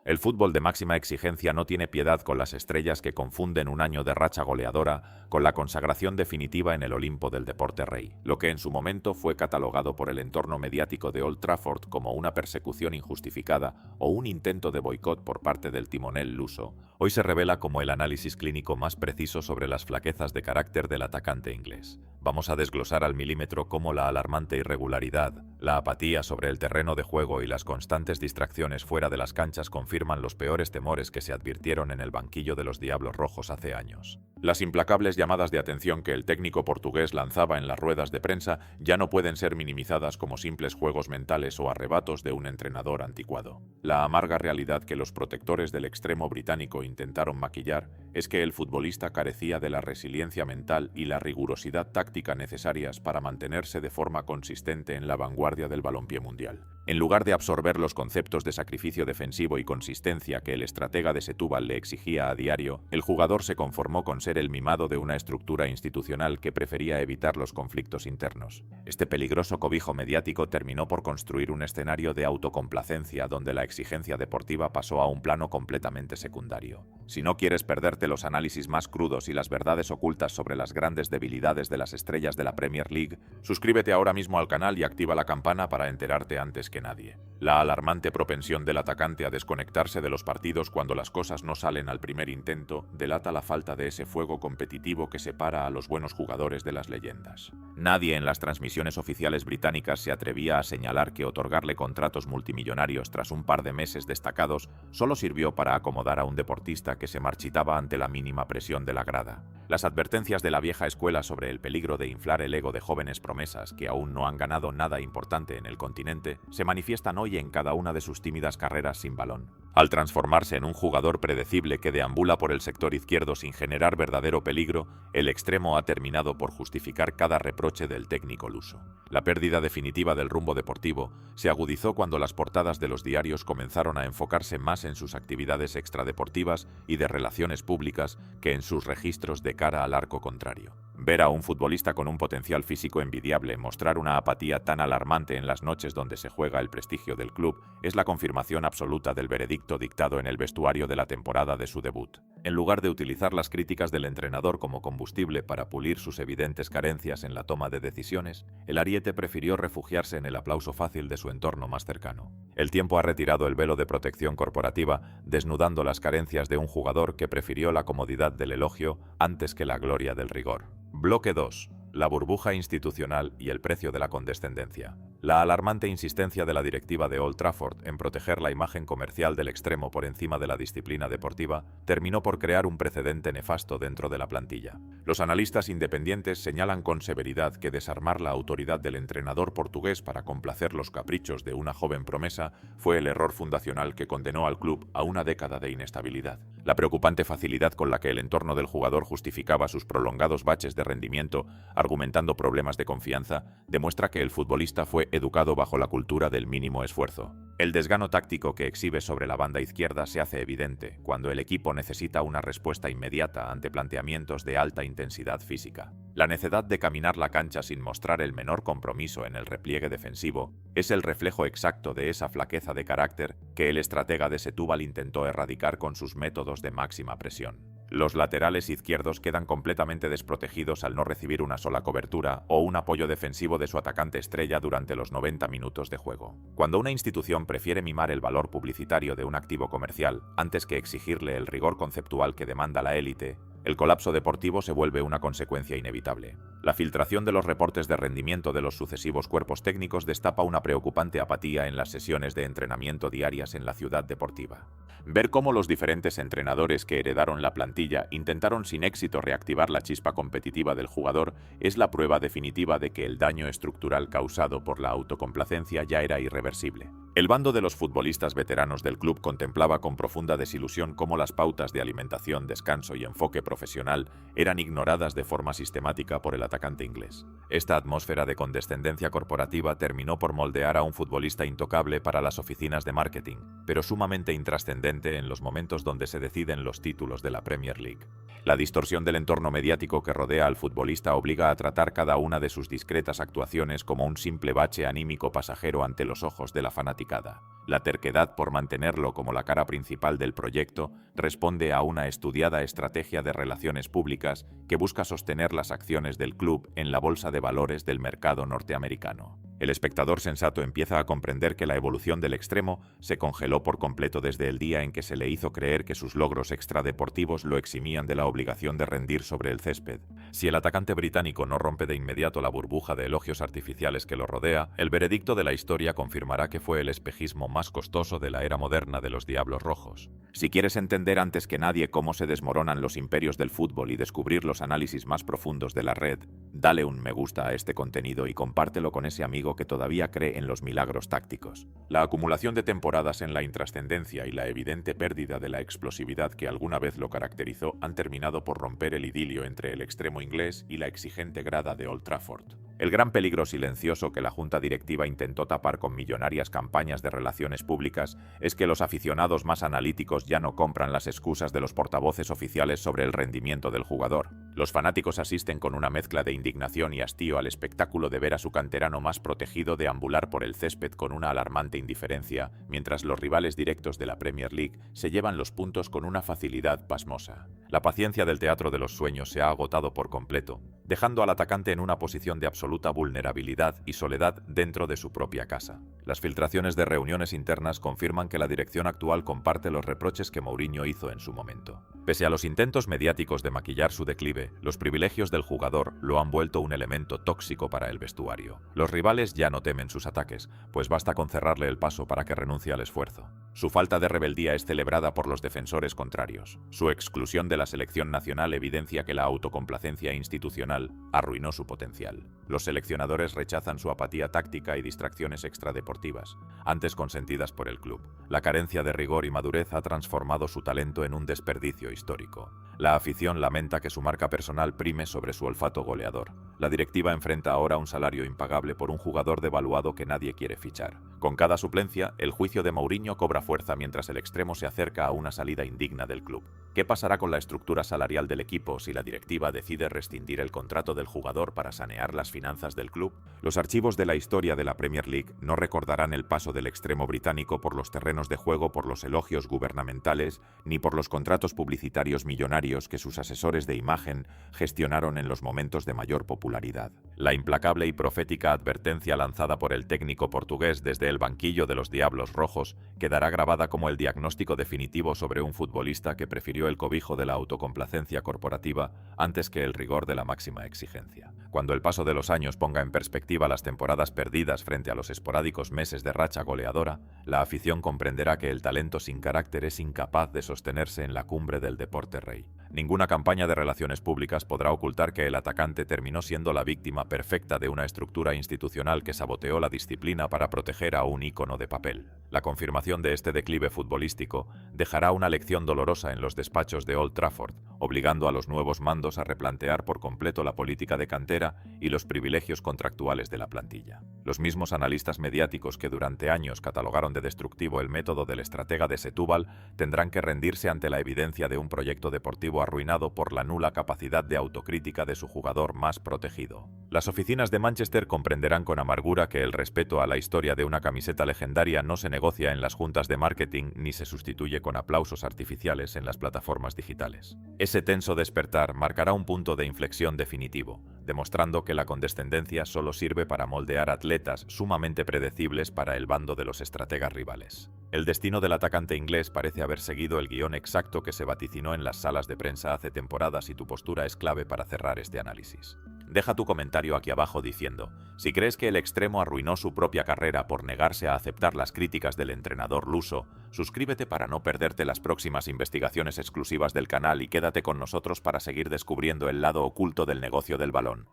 El fútbol de máxima exigencia no tiene piedad con las estrellas que confunden un año de racha goleadora con la consagración definitiva en el Olimpo del deporte rey. Lo que en su momento fue catalogado por el entorno mediático de Old Trafford como una persecución injustificada o un intento de boicot por parte del timonel luso, hoy se revela como el análisis clínico más preciso sobre las flaquezas de carácter del atacante inglés. Vamos a desglosar al milímetro cómo la alarmante irregularidad, la apatía sobre el terreno de juego y las constantes distracciones fuera de las canchas confirman los peores temores que se advirtieron en el banquillo de los Diablos Rojos hace años. Las implacables llamadas de atención que el técnico portugués lanzaba en las ruedas de prensa ya no pueden ser minimizadas como simples juegos mentales o arrebatos de un entrenador anticuado. La amarga realidad que los protectores del extremo británico intentaron maquillar es que el futbolista carecía de la resiliencia mental y la rigurosidad táctica necesarias para mantenerse de forma consistente en la vanguardia del balompié mundial. En lugar de absorber los conceptos de sacrificio defensivo y consistencia que el estratega de Setúbal le exigía a diario, el jugador se conformó con ser el mimado de una estructura institucional que prefería evitar los conflictos internos. Este peligroso cobijo mediático terminó por construir un escenario de autocomplacencia donde la exigencia deportiva pasó a un plano completamente secundario. Si no quieres perderte los análisis más crudos y las verdades ocultas sobre las grandes debilidades de las estrellas de la Premier League, suscríbete ahora mismo al canal y activa la campana para enterarte antes que nadie. La alarmante propensión del atacante a desconectarse de los partidos cuando las cosas no salen al primer intento delata la falta de ese fuego competitivo que separa a los buenos jugadores de las leyendas. Nadie en las transmisiones oficiales británicas se atrevía a señalar que otorgarle contratos multimillonarios tras un par de meses destacados solo sirvió para acomodar a un deportista que se marchitaba ante la mínima presión de la grada. Las advertencias de la vieja escuela sobre el peligro de inflar el ego de jóvenes promesas que aún no han ganado nada importante en el continente se manifiestan hoy en cada una de sus tímidas carreras sin balón. Al transformarse en un jugador predecible que deambula por el sector izquierdo sin generar verdadero peligro, el extremo ha terminado por justificar cada reproche del técnico luso. La pérdida definitiva del rumbo deportivo se agudizó cuando las portadas de los diarios comenzaron a enfocarse más en sus actividades extradeportivas y de relaciones públicas que en sus registros de cara al arco contrario. Ver a un futbolista con un potencial físico envidiable mostrar una apatía tan alarmante en las noches donde se juega el prestigio del club es la confirmación absoluta del veredicto dictado en el vestuario de la temporada de su debut. En lugar de utilizar las críticas del entrenador como combustible para pulir sus evidentes carencias en la toma de decisiones, el ariete prefirió refugiarse en el aplauso fácil de su entorno más cercano. El tiempo ha retirado el velo de protección corporativa, desnudando las carencias de un jugador que prefirió la comodidad del elogio antes que la gloria del rigor. Bloque 2. La burbuja institucional y el precio de la condescendencia. La alarmante insistencia de la directiva de Old Trafford en proteger la imagen comercial del extremo por encima de la disciplina deportiva terminó por crear un precedente nefasto dentro de la plantilla. Los analistas independientes señalan con severidad que desarmar la autoridad del entrenador portugués para complacer los caprichos de una joven promesa fue el error fundacional que condenó al club a una década de inestabilidad. La preocupante facilidad con la que el entorno del jugador justificaba sus prolongados baches de rendimiento, argumentando problemas de confianza, demuestra que el futbolista fue educado bajo la cultura del mínimo esfuerzo. El desgano táctico que exhibe sobre la banda izquierda se hace evidente cuando el equipo necesita una respuesta inmediata ante planteamientos de alta intensidad física. La necedad de caminar la cancha sin mostrar el menor compromiso en el repliegue defensivo es el reflejo exacto de esa flaqueza de carácter que el estratega de Setúbal intentó erradicar con sus métodos de máxima presión. Los laterales izquierdos quedan completamente desprotegidos al no recibir una sola cobertura o un apoyo defensivo de su atacante estrella durante los 90 minutos de juego. Cuando una institución prefiere mimar el valor publicitario de un activo comercial antes que exigirle el rigor conceptual que demanda la élite, el colapso deportivo se vuelve una consecuencia inevitable. La filtración de los reportes de rendimiento de los sucesivos cuerpos técnicos destapa una preocupante apatía en las sesiones de entrenamiento diarias en la ciudad deportiva. Ver cómo los diferentes entrenadores que heredaron la plantilla intentaron sin éxito reactivar la chispa competitiva del jugador es la prueba definitiva de que el daño estructural causado por la autocomplacencia ya era irreversible. El bando de los futbolistas veteranos del club contemplaba con profunda desilusión cómo las pautas de alimentación, descanso y enfoque profesional eran ignoradas de forma sistemática por el atacante inglés. Esta atmósfera de condescendencia corporativa terminó por moldear a un futbolista intocable para las oficinas de marketing, pero sumamente intrascendente en los momentos donde se deciden los títulos de la Premier League. La distorsión del entorno mediático que rodea al futbolista obliga a tratar cada una de sus discretas actuaciones como un simple bache anímico pasajero ante los ojos de la fanaticada. La terquedad por mantenerlo como la cara principal del proyecto responde a una estudiada estrategia de relaciones públicas que busca sostener las acciones del club en la bolsa de valores del mercado norteamericano. El espectador sensato empieza a comprender que la evolución del extremo se congeló por completo desde el día en que se le hizo creer que sus logros extradeportivos lo eximían de la obligación de rendir sobre el césped. Si el atacante británico no rompe de inmediato la burbuja de elogios artificiales que lo rodea, el veredicto de la historia confirmará que fue el espejismo más costoso de la era moderna de los Diablos Rojos. Si quieres entender antes que nadie cómo se desmoronan los imperios del fútbol y descubrir los análisis más profundos de la red, dale un me gusta a este contenido y compártelo con ese amigo que todavía cree en los milagros tácticos. La acumulación de temporadas en la intrascendencia y la evidente pérdida de la explosividad que alguna vez lo caracterizó han terminado por romper el idilio entre el extremo inglés y la exigente grada de Old Trafford. El gran peligro silencioso que la junta directiva intentó tapar con millonarias campañas de relaciones públicas es que los aficionados más analíticos ya no compran las excusas de los portavoces oficiales sobre el rendimiento del jugador. Los fanáticos asisten con una mezcla de indignación y hastío al espectáculo de ver a su canterano más protegido deambular por el césped con una alarmante indiferencia, mientras los rivales directos de la Premier League se llevan los puntos con una facilidad pasmosa. La paciencia del teatro de los sueños se ha agotado por completo, dejando al atacante en una posición de absoluta vulnerabilidad y soledad dentro de su propia casa. Las filtraciones de reuniones internas confirman que la dirección actual comparte los reproches que Mourinho hizo en su momento. Pese a los intentos mediáticos de maquillar su declive, los privilegios del jugador lo han vuelto un elemento tóxico para el vestuario. Los rivales ya no temen sus ataques, pues basta con cerrarle el paso para que renuncie al esfuerzo. Su falta de rebeldía es celebrada por los defensores contrarios. Su exclusión de la selección nacional evidencia que la autocomplacencia institucional arruinó su potencial. Los seleccionadores rechazan su apatía táctica y distracciones extradeportivas, antes consentidas por el club. La carencia de rigor y madurez ha transformado su talento en un desperdicio histórico. La afición lamenta que su marca personal prime sobre su olfato goleador. La directiva enfrenta ahora un salario impagable por un jugador devaluado que nadie quiere fichar. Con cada suplencia, el juicio de Mourinho cobra fuerza mientras el extremo se acerca a una salida indigna del club. ¿Qué pasará con la estructura salarial del equipo si la directiva decide rescindir el contrato del jugador para sanear las finanzas del club? Los archivos de la historia de la Premier League no recordarán el paso del extremo británico por los terrenos de juego por los elogios gubernamentales ni por los contratos publicitarios millonarios que sus asesores de imagen gestionaron en los momentos de mayor popularidad. La implacable y profética advertencia lanzada por el técnico portugués desde el banquillo de los Diablos Rojos quedará grabada como el diagnóstico definitivo sobre un futbolista que prefirió el cobijo de la autocomplacencia corporativa antes que el rigor de la máxima exigencia. Cuando el paso de los años ponga en perspectiva las temporadas perdidas frente a los esporádicos meses de racha goleadora, la afición comprenderá que el talento sin carácter es incapaz de sostenerse en la cumbre del deporte rey. Ninguna campaña de relaciones públicas podrá ocultar que el atacante terminó siendo la víctima perfecta de una estructura institucional que saboteó la disciplina para proteger a un ícono de papel. La confirmación de este declive futbolístico dejará una lección dolorosa en los despachos de Old Trafford, obligando a los nuevos mandos a replantear por completo la política de cantera y los privilegios contractuales de la plantilla. Los mismos analistas mediáticos que durante años catalogaron de destructivo el método del estratega de Setúbal tendrán que rendirse ante la evidencia de un proyecto deportivo arruinado por la nula capacidad de autocrítica de su jugador más protegido. Las oficinas de Manchester comprenderán con amargura que el respeto a la historia de una camiseta legendaria no se negocia en las juntas de marketing ni se sustituye con aplausos artificiales en las plataformas digitales. Ese tenso despertar marcará un punto de inflexión definitivo, demostrando que la condescendencia solo sirve para moldear atletas sumamente predecibles para el bando de los estrategas rivales. El destino del atacante inglés parece haber seguido el guión exacto que se vaticinó en las salas de prensa hace temporadas y tu postura es clave para cerrar este análisis. Deja tu comentario aquí abajo diciendo si crees que el extremo arruinó su propia carrera por negarse a aceptar las críticas del entrenador luso. Suscríbete para no perderte las próximas investigaciones exclusivas del canal y quédate con nosotros para seguir descubriendo el lado oculto del negocio del balón.